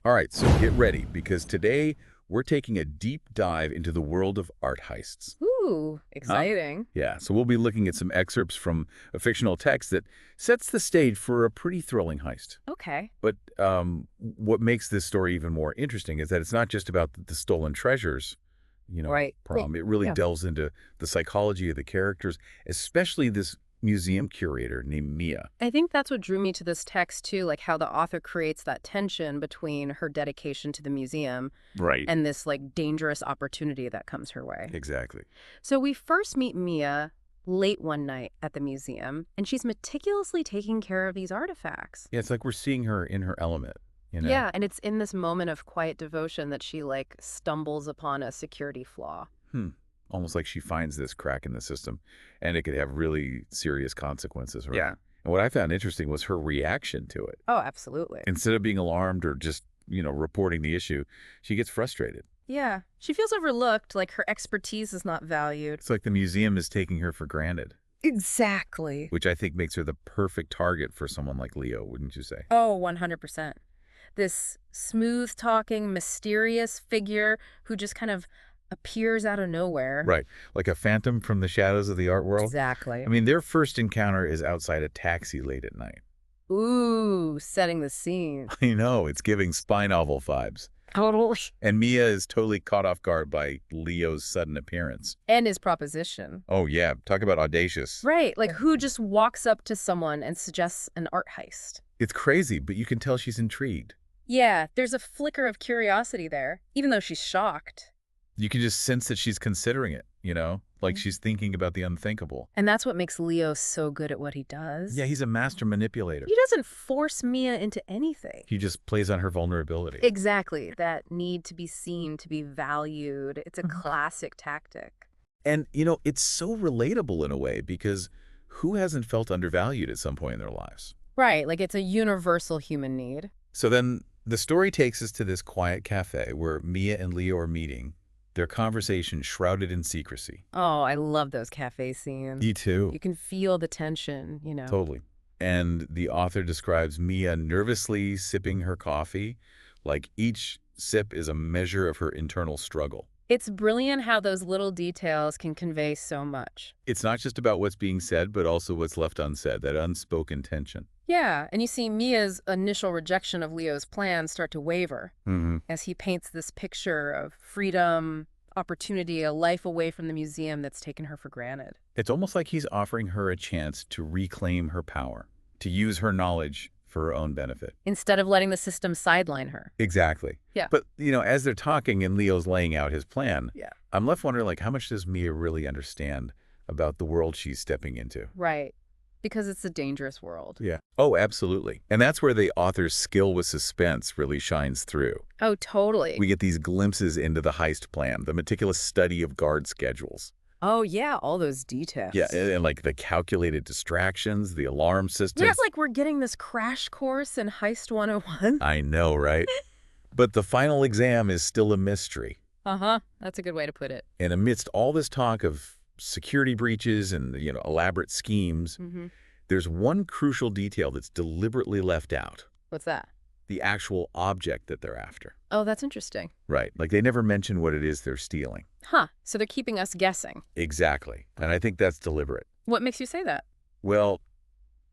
All right, so get ready, because today we're taking a deep dive into the world of art heists. Ooh, Huh? exciting. Yeah, so we'll be looking at some excerpts from a fictional text that sets the stage for a pretty thrilling heist. Okay. But what makes this story even more interesting is that it's not just about the stolen treasures, Right. prom. It really Yeah. delves into the psychology of the characters, especially this museum curator named Mia. I think that's what drew me to this text too, like how the author creates that tension between her dedication to the museum Right. and this like dangerous opportunity that comes her way. Exactly. So we first meet Mia late one night at the museum, and she's meticulously taking care of these artifacts. Yeah, it's like we're seeing her in her element, you know? Yeah, and it's in this moment of quiet devotion that she like stumbles upon a security flaw. Hmm. Almost like she finds this crack in the system, and it could have really serious consequences, right? Yeah. And what I found interesting was her reaction to it. Oh, absolutely. Instead of being alarmed or just, reporting the issue, she gets frustrated. Yeah. She feels overlooked, like her expertise is not valued. It's like the museum is taking her for granted, Exactly. which I think makes her the perfect target for someone like Leo, wouldn't you say? Oh, 100%. This smooth-talking, mysterious figure who just kind of appears out of nowhere. Right. Like a phantom from the shadows of the art world. Exactly. I mean, their first encounter is outside a taxi late at night. Ooh, setting the scene. I know, it's giving spy novel vibes. Totally. And Mia is totally caught off guard by Leo's sudden appearance. And his proposition. Oh, yeah. Talk about audacious. Right, like who just walks up to someone and suggests an art heist. It's crazy, but you can tell she's intrigued. Yeah, there's a flicker of curiosity there, even though she's shocked. You can just sense that she's considering it, like she's thinking about the unthinkable. And that's what makes Leo so good at what he does. Yeah, he's a master manipulator. He doesn't force Mia into anything. He just plays on her vulnerability. Exactly. That need to be seen, to be valued. It's a classic tactic. And, it's so relatable in a way, because who hasn't felt undervalued at some point in their lives? Right. Like it's a universal human need. So then the story takes us to this quiet cafe where Mia and Leo are meeting, their conversation shrouded in secrecy. Oh, I love those cafe scenes. Me too. You can feel the tension. Totally. And the author describes Mia nervously sipping her coffee, like each sip is a measure of her internal struggle. It's brilliant how those little details can convey so much. It's not just about what's being said, but also what's left unsaid, that unspoken tension. Yeah, and you see Mia's initial rejection of Leo's plans start to waver as he paints this picture of freedom, opportunity, a life away from the museum that's taken her for granted. It's almost like he's offering her a chance to reclaim her power, to use her knowledge for her own benefit. Instead of letting the system sideline her. Exactly. Yeah. But, as they're talking and Leo's laying out his plan, Yeah. I'm left wondering, like, how much does Mia really understand about the world she's stepping into? Right. Because it's a dangerous world. Yeah. Oh, absolutely. And that's where the author's skill with suspense really shines through. Oh, totally. We get these glimpses into the heist plan, the meticulous study of guard schedules. Oh, yeah, all those details. Yeah, and like the calculated distractions, the alarm systems. Yeah, it's like we're getting this crash course in Heist 101. I know, right? But the final exam is still a mystery. Uh-huh. That's a good way to put it. And amidst all this talk of security breaches and, elaborate schemes, there's one crucial detail that's deliberately left out. What's that? The actual object that they're after. Oh, that's interesting. Right. Like they never mention what it is they're stealing. Huh. So they're keeping us guessing. Exactly. And I think that's deliberate. What makes you say that? Well,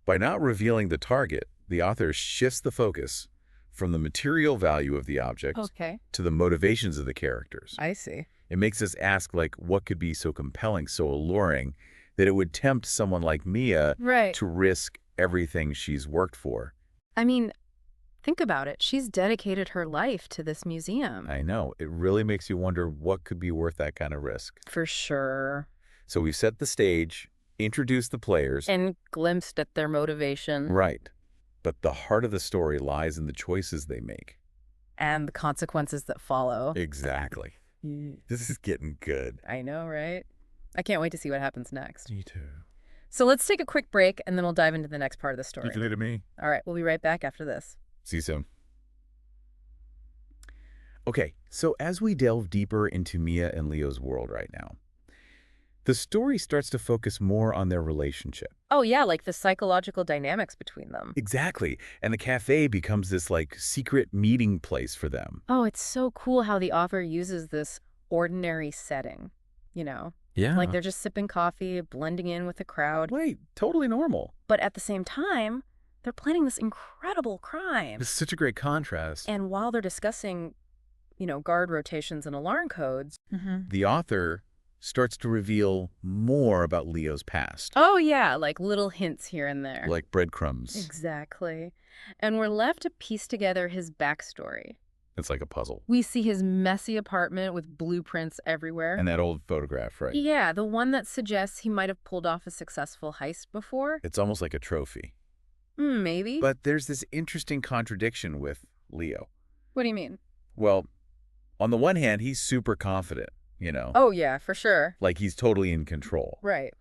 by not revealing the target, the author shifts the focus from the material value of the object to the motivations of the characters. I see. It makes us ask, like, what could be so compelling, so alluring, that it would tempt someone like Mia to risk everything she's worked for. I mean, think about it. She's dedicated her life to this museum. I know. It really makes you wonder what could be worth that kind of risk. For sure. So we've set the stage, introduced the players. And glimpsed at their motivation. Right. But the heart of the story lies in the choices they make. And the consequences that follow. Exactly. This is getting good. I know, right? I can't wait to see what happens next. Me too. So let's take a quick break, and then we'll dive into the next part of the story. You can leave to me. All right, we'll be right back after this. See you soon. Okay, so as we delve deeper into Mia and Leo's world right now, The story starts to focus more on their relationship. Oh, yeah, like the psychological dynamics between them. Exactly. And the cafe becomes this, like, secret meeting place for them. Oh, it's so cool how the author uses this ordinary setting, you know? Like Yeah. they're just sipping coffee, blending in with the crowd. Right. Totally normal. But at the same time, they're planning this incredible crime. It's such a great contrast. And while they're discussing, guard rotations and alarm codes. The author starts to reveal more about Leo's past. Oh, yeah, like little hints here and there. Like breadcrumbs. Exactly. And we're left to piece together his backstory. It's like a puzzle. We see his messy apartment with blueprints everywhere. And that old photograph, right? Yeah, the one that suggests he might have pulled off a successful heist before. It's almost like a trophy. Maybe. But there's this interesting contradiction with Leo. What do you mean? Well, on the one hand, he's super confident, Oh, yeah, for sure. like he's totally in control. Right.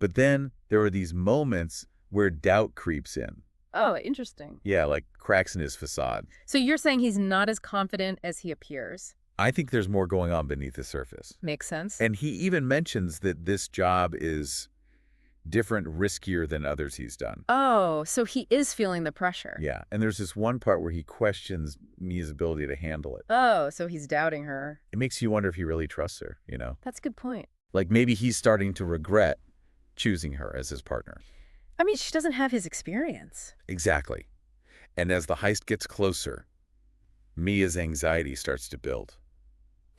But then there are these moments where doubt creeps in. Oh, interesting. Yeah, like cracks in his facade. So you're saying he's not as confident as he appears? I think there's more going on beneath the surface. Makes sense. And he even mentions that this job is different, riskier than others he's done. Oh, so he is feeling the pressure. Yeah, and there's this one part where he questions Mia's ability to handle it. Oh, so he's doubting her. It makes you wonder if he really trusts her, That's a good point. Like maybe he's starting to regret choosing her as his partner. I mean, she doesn't have his experience. Exactly. And as the heist gets closer, Mia's anxiety starts to build.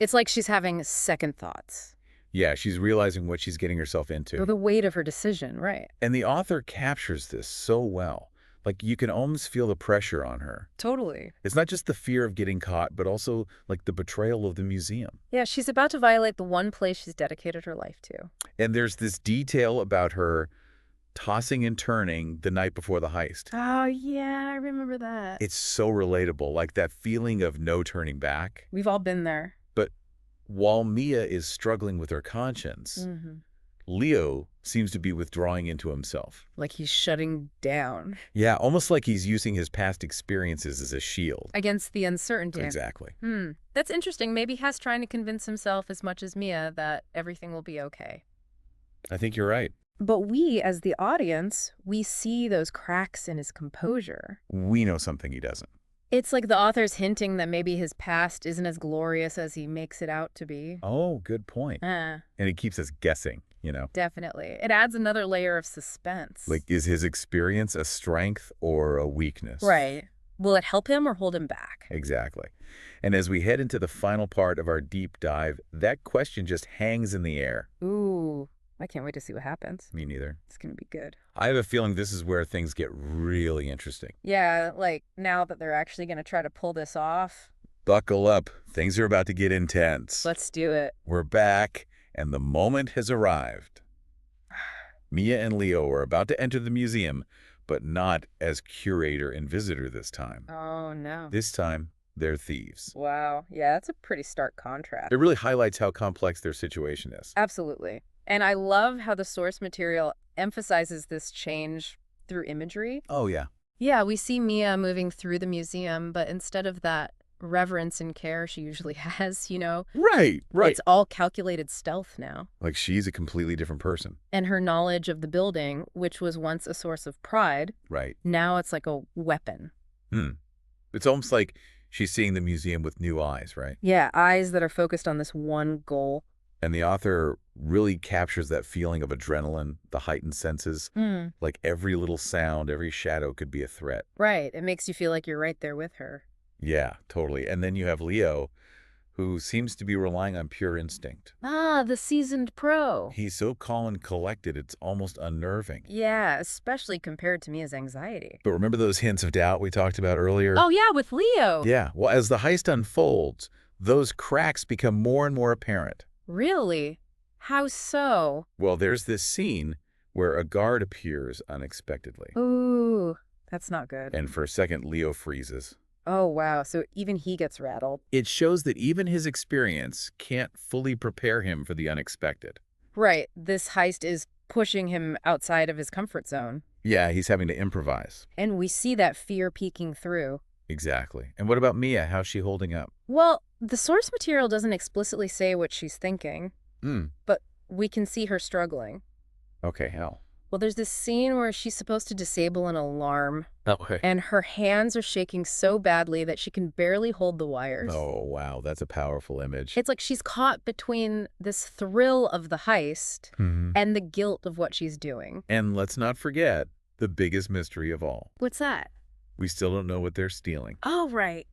It's like she's having second thoughts. Yeah, she's realizing what she's getting herself into. The weight of her decision, right. And the author captures this so well. Like, you can almost feel the pressure on her. Totally. It's not just the fear of getting caught, but also, like, the betrayal of the museum. Yeah, she's about to violate the one place she's dedicated her life to. And there's this detail about her tossing and turning the night before the heist. Oh, yeah, I remember that. It's so relatable, like that feeling of no turning back. We've all been there. But while Mia is struggling with her conscience, Leo seems to be withdrawing into himself. Like he's shutting down. Yeah, almost like he's using his past experiences as a shield. Against the uncertainty. Exactly. That's interesting. Maybe Hess trying to convince himself as much as Mia that everything will be okay. I think you're right. But we, as the audience, we see those cracks in his composure. We know something he doesn't. It's like the author's hinting that maybe his past isn't as glorious as he makes it out to be. Oh, good point. And it keeps us guessing, Definitely. It adds another layer of suspense. Like, is his experience a strength or a weakness? Right. Will it help him or hold him back? Exactly. And as we head into the final part of our deep dive, that question just hangs in the air. Ooh, I can't wait to see what happens. Me neither. It's going to be good. I have a feeling this is where things get really interesting. Yeah, like now that they're actually going to try to pull this off. Buckle up. Things are about to get intense. Let's do it. We're back, and the moment has arrived. Mia and Leo are about to enter the museum, but not as curator and visitor this time. Oh, no. This time, they're thieves. Wow. Yeah, that's a pretty stark contrast. It really highlights how complex their situation is. Absolutely. And I love how the source material emphasizes this change through imagery. Oh, yeah. Yeah, we see Mia moving through the museum, but instead of that reverence and care she usually has, Right. It's all calculated stealth now. Like she's a completely different person. And her knowledge of the building, which was once a source of pride, Right. now it's like a weapon. It's almost like she's seeing the museum with new eyes, right? Yeah, eyes that are focused on this one goal. And the author really captures that feeling of adrenaline, the heightened senses. Like every little sound, every shadow could be a threat. Right. It makes you feel like you're right there with her. Yeah, totally. And then you have Leo, who seems to be relying on pure instinct. Ah, the seasoned pro. He's so calm and collected, it's almost unnerving. Yeah, especially compared to Mia's anxiety. But remember those hints of doubt we talked about earlier? Oh, yeah, with Leo. Yeah. Well, as the heist unfolds, those cracks become more and more apparent. Really? How so? Well, there's this scene where a guard appears unexpectedly. Ooh, that's not good. And for a second, Leo freezes. Oh, wow. So even he gets rattled. It shows that even his experience can't fully prepare him for the unexpected. Right. This heist is pushing him outside of his comfort zone. Yeah, he's having to improvise. And we see that fear peeking through. Exactly. And what about Mia? How's she holding up? Well, the source material doesn't explicitly say what she's thinking. But we can see her struggling. Okay, how? Well, there's this scene where she's supposed to disable an alarm, Okay. and her hands are shaking so badly that she can barely hold the wires. Oh, wow. That's a powerful image. It's like she's caught between this thrill of the heist and the guilt of what she's doing. And let's not forget the biggest mystery of all. What's that? We still don't know what they're stealing. Oh, right.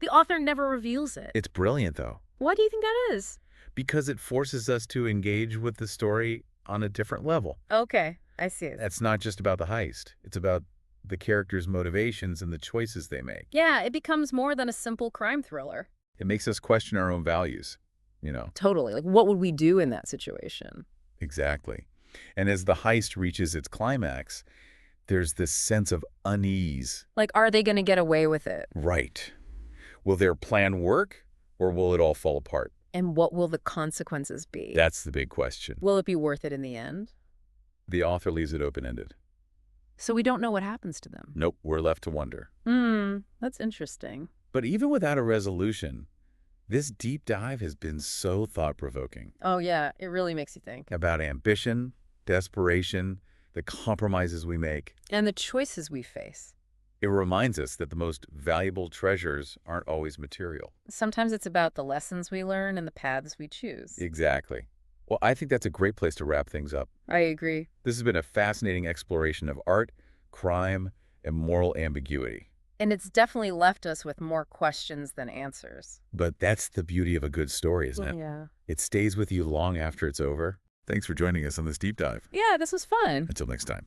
The author never reveals it. It's brilliant, though. Why do you think that is? Because it forces us to engage with the story on a different level. Okay, I see it. That's not just about the heist. It's about the characters' motivations and the choices they make. Yeah, it becomes more than a simple crime thriller. It makes us question our own values, you know. Totally. Like, what would we do in that situation? Exactly. And as the heist reaches its climax, there's this sense of unease. Like, are they going to get away with it? Right. Will their plan work, or will it all fall apart? And what will the consequences be? That's the big question. Will it be worth it in the end? The author leaves it open-ended. So we don't know what happens to them. Nope, we're left to wonder. That's interesting. But even without a resolution, this deep dive has been so thought-provoking. Oh, yeah, it really makes you think. About ambition, desperation, the compromises we make. And the choices we face. It reminds us that the most valuable treasures aren't always material. Sometimes it's about the lessons we learn and the paths we choose. Exactly. Well, I think that's a great place to wrap things up. I agree. This has been a fascinating exploration of art, crime, and moral ambiguity. And it's definitely left us with more questions than answers. But that's the beauty of a good story, isn't it? Yeah. It stays with you long after it's over. Thanks for joining us on this deep dive. Yeah, this was fun. Until next time.